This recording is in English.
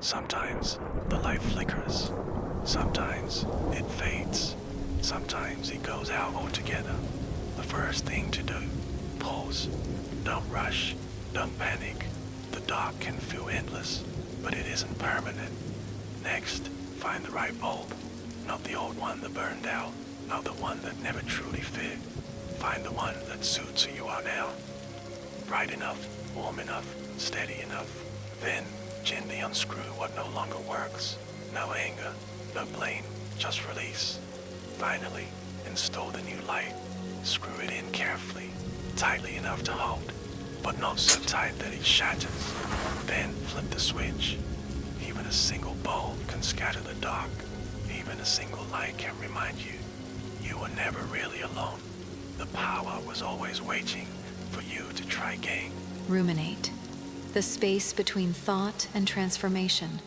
Sometimes the light flickers. Sometimes it fades. Sometimes it goes out altogether. The first thing to do, pause. Don't rush. Don't panic. The dark can feel endless, but it isn't permanent. Next, find the right bulb. Not the old one that burned out. Not the one that never truly fit. Find the one that suits who you are now. Bright enough, warm enough, steady enough. Then, gently unscrew what no longer works. No anger, no blame, just release. Finally, install the new light. Screw it in carefully, tightly enough to hold, but not so tight that it shatters. Then flip the switch. Even a single bulb can scatter the dark. Even a single light can remind you, you were never really alone. The power was always waiting for you to try again. Ruminate. The space between thought and transformation.